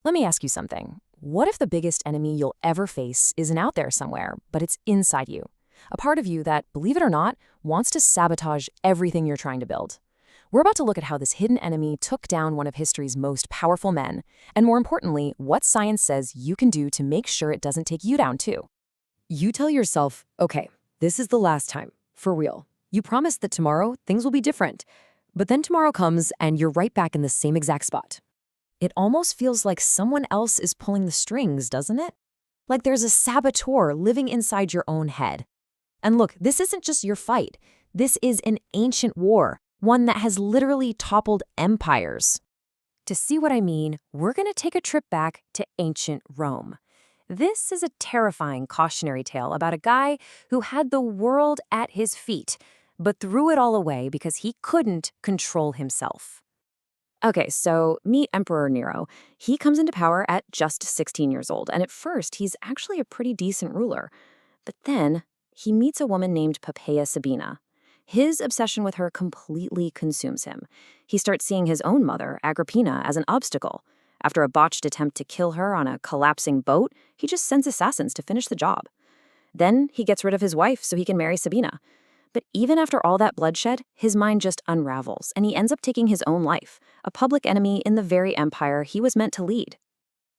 Let me ask you something. What if the biggest enemy you'll ever face isn't out there somewhere, but it's inside you? A part of you that, believe it or not, wants to sabotage everything you're trying to build. We're about to look at how this hidden enemy took down one of history's most powerful men, and more importantly, what science says you can do to make sure it doesn't take you down too. You tell yourself, okay, this is the last time, for real. You promise that tomorrow things will be different. But then tomorrow comes and you're right back in the same exact spot. It almost feels like someone else is pulling the strings, doesn't it? Like there's a saboteur living inside your own head. And look, this isn't just your fight. This is an ancient war, one that has literally toppled empires. To see what I mean, we're going to take a trip back to ancient Rome. This is a terrifying cautionary tale about a guy who had the world at his feet, but threw it all away because he couldn't control himself. Okay, so meet Emperor Nero. He comes into power at just 16 years old, and at first he's actually a pretty decent ruler. But then he meets a woman named Poppaea Sabina. His obsession with her completely consumes him. He starts seeing his own mother, Agrippina, as an obstacle. After a botched attempt to kill her on a collapsing boat, he just sends assassins to finish the job. Then he gets rid of his wife so he can marry Sabina. But even after all that bloodshed, his mind just unravels, and he ends up taking his own life, a public enemy in the very empire he was meant to lead.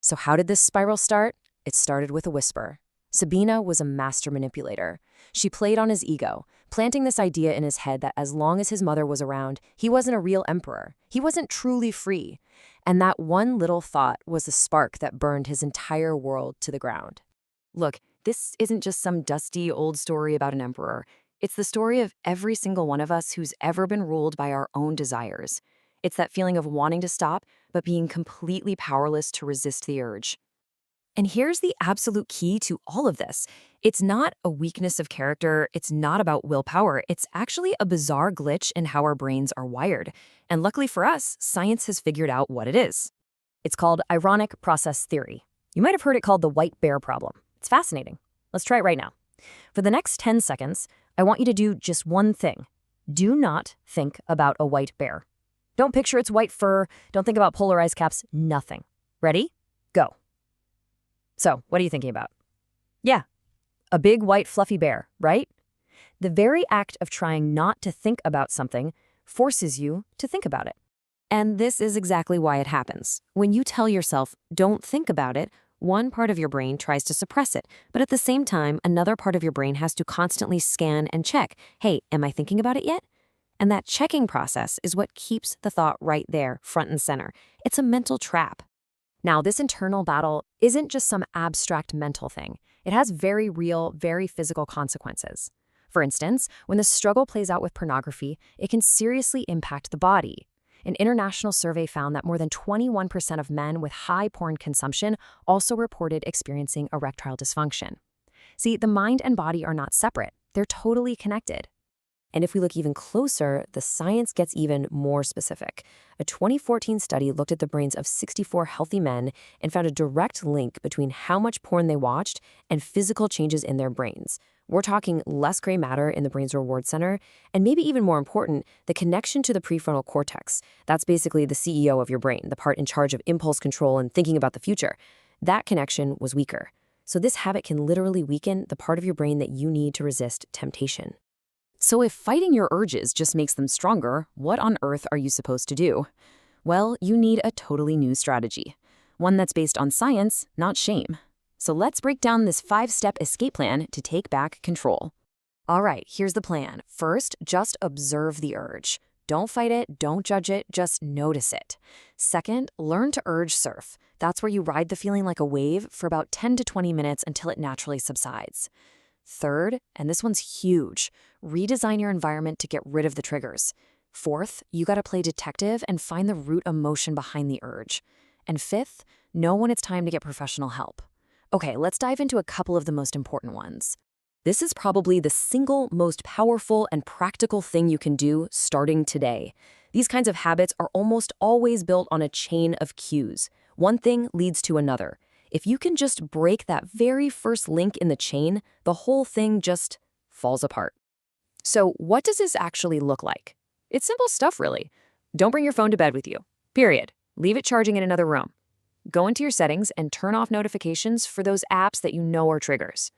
So how did this spiral start? It started with a whisper. Sabina was a master manipulator. She played on his ego, planting this idea in his head that as long as his mother was around, he wasn't a real emperor. He wasn't truly free. And that one little thought was the spark that burned his entire world to the ground. Look, this isn't just some dusty old story about an emperor. It's the story of every single one of us who's ever been ruled by our own desires. It's that feeling of wanting to stop, but being completely powerless to resist the urge. And here's the absolute key to all of this. It's not a weakness of character. It's not about willpower. It's actually a bizarre glitch in how our brains are wired. And luckily for us, science has figured out what it is. It's called ironic process theory. You might have heard it called the white bear problem. It's fascinating. Let's try it right now. For the next 10 seconds, I want you to do just one thing. Do not think about a white bear. Don't picture its white fur. Don't think about polarized caps. Nothing. Ready? Go. So, what are you thinking about? Yeah, a big white fluffy bear, right? The very act of trying not to think about something forces you to think about it. And this is exactly why it happens. When you tell yourself, don't think about it, one part of your brain tries to suppress it, but at the same time, another part of your brain has to constantly scan and check, hey, am I thinking about it yet? And that checking process is what keeps the thought right there, front and center. It's a mental trap. Now, this internal battle isn't just some abstract mental thing. It has very real, very physical consequences. For instance, when the struggle plays out with pornography, it can seriously impact the body. An international survey found that more than 21% of men with high porn consumption also reported experiencing erectile dysfunction. See, the mind and body are not separate. They're totally connected. And if we look even closer, the science gets even more specific. A 2014 study looked at the brains of 64 healthy men and found a direct link between how much porn they watched and physical changes in their brains. We're talking less gray matter in the brain's reward center, and maybe even more important, the connection to the prefrontal cortex. That's basically the CEO of your brain, the part in charge of impulse control and thinking about the future. That connection was weaker. So this habit can literally weaken the part of your brain that you need to resist temptation. So if fighting your urges just makes them stronger, what on earth are you supposed to do? Well, you need a totally new strategy. One that's based on science, not shame. So let's break down this 5-step escape plan to take back control. All right, here's the plan. First, just observe the urge. Don't fight it, don't judge it, just notice it. Second, learn to urge surf. That's where you ride the feeling like a wave for about 10 to 20 minutes until it naturally subsides. Third, and this one's huge, redesign your environment to get rid of the triggers. Fourth, you gotta play detective and find the root emotion behind the urge. And fifth, know when it's time to get professional help. Okay, let's dive into a couple of the most important ones. This is probably the single most powerful and practical thing you can do starting today. These kinds of habits are almost always built on a chain of cues. One thing leads to another. If you can just break that very first link in the chain, the whole thing just falls apart. So what does this actually look like? It's simple stuff, really. Don't bring your phone to bed with you. Period. Leave it charging in another room. Go into your settings and turn off notifications for those apps that you know are triggers.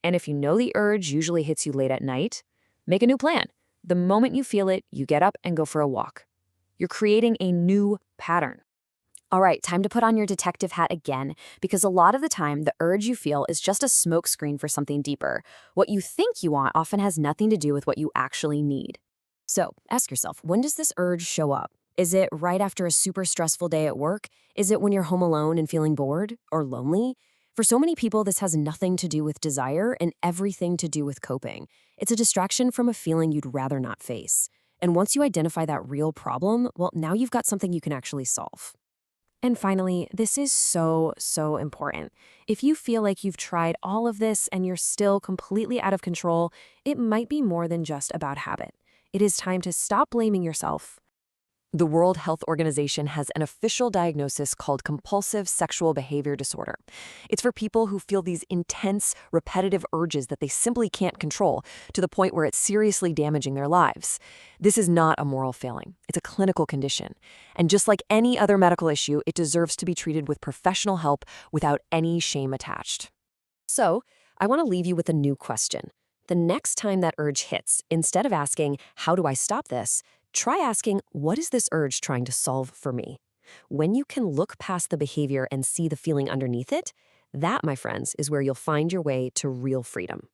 And if you know the urge usually hits you late at night, make a new plan. The moment you feel it, you get up and go for a walk. You're creating a new pattern. All right, time to put on your detective hat again, because a lot of the time, the urge you feel is just a smokescreen for something deeper. What you think you want often has nothing to do with what you actually need. So ask yourself, when does this urge show up? Is it right after a super stressful day at work? Is it when you're home alone and feeling bored or lonely? For so many people, this has nothing to do with desire and everything to do with coping. It's a distraction from a feeling you'd rather not face. And once you identify that real problem, well, now you've got something you can actually solve. And finally, this is so important. If you feel like you've tried all of this and you're still completely out of control, it might be more than just about habit. It is time to stop blaming yourself. The World Health Organization has an official diagnosis called compulsive sexual behavior disorder. It's for people who feel these intense, repetitive urges that they simply can't control to the point where it's seriously damaging their lives. This is not a moral failing. It's a clinical condition. And just like any other medical issue, it deserves to be treated with professional help without any shame attached. So, I want to leave you with a new question. The next time that urge hits, instead of asking, "How do I stop this?" try asking, "What is this urge trying to solve for me?" When you can look past the behavior and see the feeling underneath it, that, my friends, is where you'll find your way to real freedom.